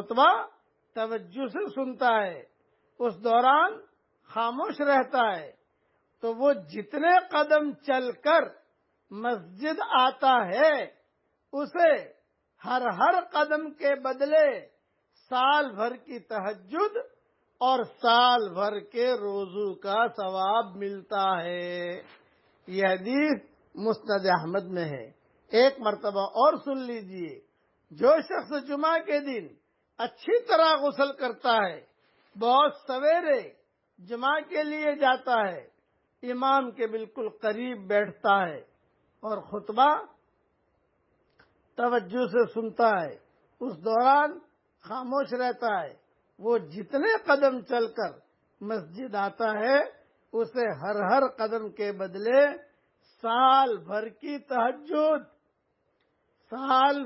خطبہ توجہ سے سنتا ہے، اس دوران خاموش رہتا ہے، تو وہ جتنے قدم چل کر مسجد آتا ہے اسے ہر قدم کے بدلے سال بھر کی تہجد اور سال بھر کے روزوں کا ثواب ملتا ہے۔ یہ حدیث مسند احمد میں ہے۔ ایک مرتبہ اور سن لیجئے، جو شخص جمعہ کے دن اچھی طرح غسل کرتا ہے، بہت سویرے جمعہ کے لیے جاتا ہے، امام کے بالکل قریب بیٹھتا ہے اور خطبہ توجہ سے سنتا ہے، اس دوران خاموش رہتا ہے، وہ جتنے قدم چل کر مسجد آتا ہے اسے ہر قدم کے بدلے سال بھر کی تہجد، سال